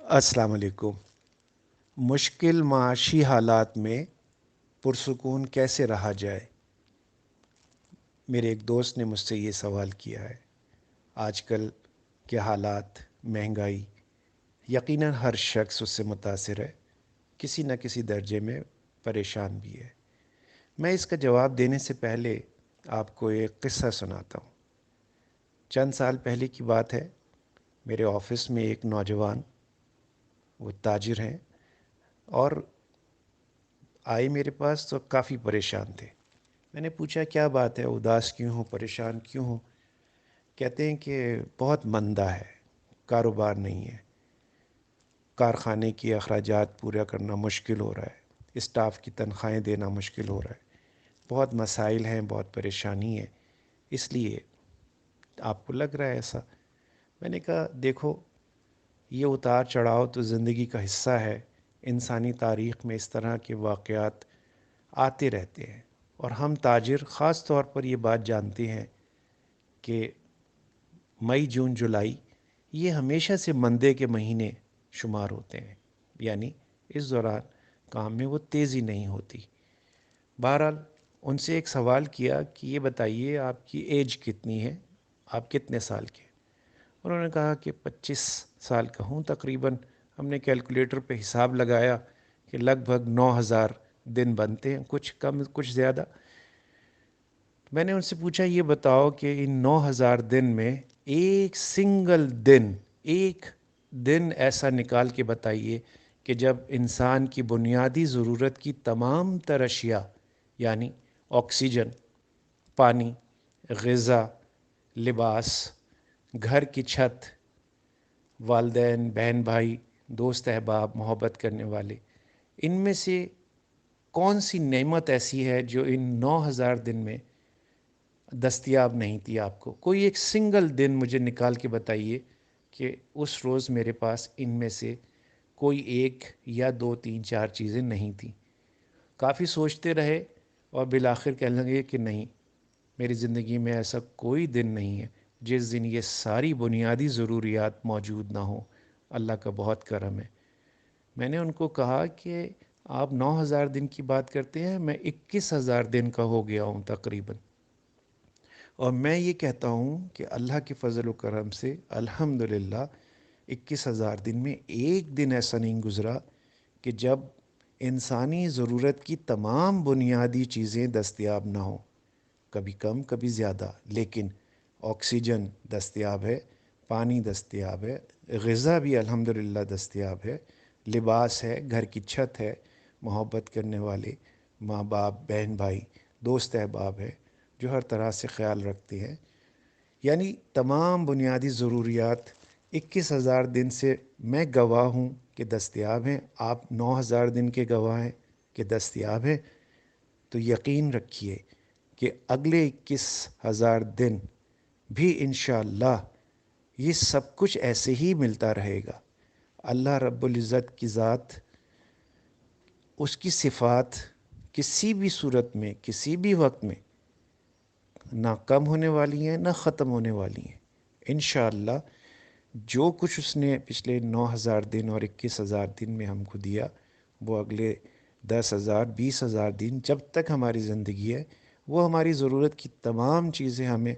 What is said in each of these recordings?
السلام علیکم۔ مشکل معاشی حالات میں پرسکون کیسے رہا جائے؟ میرے ایک دوست نے مجھ سے یہ سوال کیا ہے۔ آج کل کے حالات، مہنگائی، یقیناً ہر شخص اس سے متاثر ہے، کسی نہ کسی درجے میں پریشان بھی ہے۔ میں اس کا جواب دینے سے پہلے آپ کو ایک قصہ سناتا ہوں۔ چند سال پہلے کی بات ہے، میرے آفس میں ایک نوجوان، وہ تاجر ہیں، اور آئے میرے پاس تو کافی پریشان تھے۔ میں نے پوچھا کیا بات ہے، اداس کیوں ہو، پریشان کیوں ہو؟ کہتے ہیں کہ بہت مندہ ہے، کاروبار نہیں ہے، کارخانے کی اخراجات پورا کرنا مشکل ہو رہا ہے، اسٹاف کی تنخواہیں دینا مشکل ہو رہا ہے، بہت مسائل ہیں، بہت پریشانی ہے، اس لیے آپ کو لگ رہا ہے ایسا۔ میں نے کہا دیکھو، یہ اتار چڑھاؤ تو زندگی کا حصہ ہے، انسانی تاریخ میں اس طرح کے واقعات آتے رہتے ہیں، اور ہم تاجر خاص طور پر یہ بات جانتے ہیں کہ مئی، جون، جولائی یہ ہمیشہ سے مندے کے مہینے شمار ہوتے ہیں، یعنی اس دوران کام میں وہ تیزی نہیں ہوتی۔ بہرحال ان سے ایک سوال کیا کہ یہ بتائیے آپ کی ایج کتنی ہے، آپ کتنے سال کے؟ انہوں نے کہا کہ 25 سال کا ہوں تقریباً۔ ہم نے کیلکولیٹر پہ حساب لگایا کہ لگ بھگ 9,000 دن بنتے ہیں، کچھ کم کچھ زیادہ۔ میں نے ان سے پوچھا یہ بتاؤ کہ ان 9,000 دن میں ایک دن ایسا نکال کے بتائیے کہ جب انسان کی بنیادی ضرورت کی تمام تر اشیاء، یعنی آکسیجن، پانی، غذا، لباس، گھر کی چھت، والدین، بہن بھائی، دوست احباب، محبت کرنے والے، ان میں سے کون سی نعمت ایسی ہے جو ان 9,000 دن میں دستیاب نہیں تھی آپ کو؟ کوئی ایک سنگل دن مجھے نکال کے بتائیے کہ اس روز میرے پاس ان میں سے کوئی ایک یا دو تین چار چیزیں نہیں تھیں۔ کافی سوچتے رہے اور بالآخر کہنے لگے کہ نہیں، میری زندگی میں ایسا کوئی دن نہیں ہے جس دن یہ ساری بنیادی ضروریات موجود نہ ہوں۔ اللہ کا بہت کرم ہے۔ میں نے ان کو کہا کہ آپ 9,000 دن کی بات کرتے ہیں، میں 21,000 دن کا ہو گیا ہوں تقریباً، اور میں یہ کہتا ہوں کہ اللہ کے فضل و کرم سے الحمدللہ 21,000 دن میں ایک دن ایسا نہیں گزرا کہ جب انسانی ضرورت کی تمام بنیادی چیزیں دستیاب نہ ہوں، کبھی کم کبھی زیادہ، لیکن آکسیجن دستیاب ہے، پانی دستیاب ہے، غذا بھی الحمدللہ دستیاب ہے، لباس ہے، گھر کی چھت ہے، محبت کرنے والے ماں باپ، بہن بھائی، دوست احباب ہے جو ہر طرح سے خیال رکھتے ہیں، یعنی تمام بنیادی ضروریات 21,000 دن سے میں گواہ ہوں کہ دستیاب ہیں۔ آپ 9,000 دن کے گواہ ہیں کہ دستیاب ہیں، تو یقین رکھیے کہ اگلے 21,000 دن بھی انشاءاللہ یہ سب کچھ ایسے ہی ملتا رہے گا۔ اللہ رب العزت کی ذات، اس کی صفات کسی بھی صورت میں، کسی بھی وقت میں نہ کم ہونے والی ہیں، نہ ختم ہونے والی ہیں۔ انشاءاللہ جو کچھ اس نے پچھلے 9,000 دن اور 21,000 دن میں ہم کو دیا، وہ اگلے 10,000 20,000 دن جب تک ہماری زندگی ہے، وہ ہماری ضرورت کی تمام چیزیں ہمیں،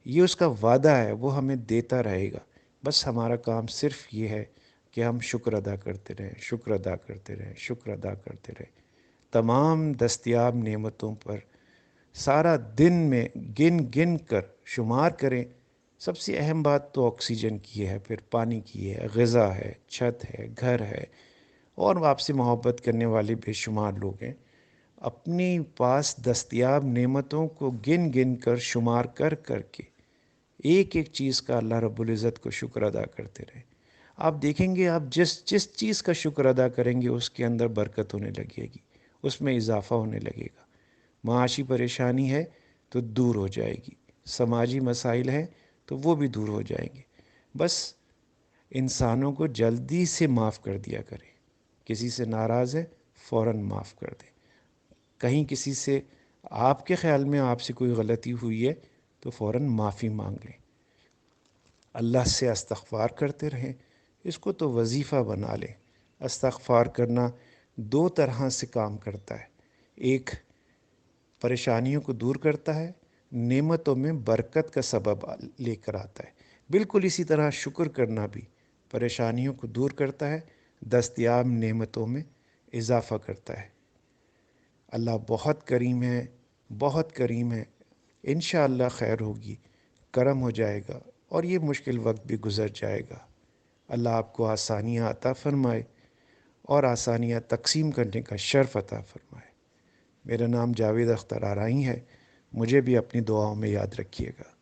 یہ اس کا وعدہ ہے، وہ ہمیں دیتا رہے گا۔ بس ہمارا کام صرف یہ ہے کہ ہم شکر ادا کرتے رہیں، شکر ادا کرتے رہیں، شکر ادا کرتے رہیں، تمام دستیاب نعمتوں پر سارا دن میں گن گن کر شمار کریں۔ سب سے اہم بات تو آکسیجن کی ہے، پھر پانی کی ہے، غذا ہے، چھت ہے، گھر ہے، اور آپ سے محبت کرنے والے بے شمار لوگ ہیں۔ اپنی پاس دستیاب نعمتوں کو گن گن کر، شمار کر کر کے، ایک ایک چیز کا اللہ رب العزت کو شکر ادا کرتے رہیں۔ آپ دیکھیں گے، آپ جس جس چیز کا شکر ادا کریں گے اس کے اندر برکت ہونے لگے گی، اس میں اضافہ ہونے لگے گا۔ معاشی پریشانی ہے تو دور ہو جائے گی، سماجی مسائل ہیں تو وہ بھی دور ہو جائیں گے۔ بس انسانوں کو جلدی سے معاف کر دیا کریں۔ کسی سے ناراض ہے، فوراً معاف کر دیں۔ کہیں کسی سے آپ کے خیال میں آپ سے کوئی غلطی ہوئی ہے تو فوراً معافی مانگ لیں۔ اللہ سے استغفار کرتے رہیں، اس کو تو وظیفہ بنا لیں۔ استغفار کرنا دو طرح سے کام کرتا ہے، ایک پریشانیوں کو دور کرتا ہے، نعمتوں میں برکت کا سبب لے کر آتا ہے۔ بالکل اسی طرح شکر کرنا بھی پریشانیوں کو دور کرتا ہے، دستیاب نعمتوں میں اضافہ کرتا ہے۔ اللہ بہت کریم ہے، بہت کریم ہے، انشاءاللہ خیر ہوگی، کرم ہو جائے گا اور یہ مشکل وقت بھی گزر جائے گا۔ اللہ آپ کو آسانیاں عطا فرمائے اور آسانیاں تقسیم کرنے کا شرف عطا فرمائے۔ میرا نام جاوید اختر آرائی ہے، مجھے بھی اپنی دعاؤں میں یاد رکھیے گا۔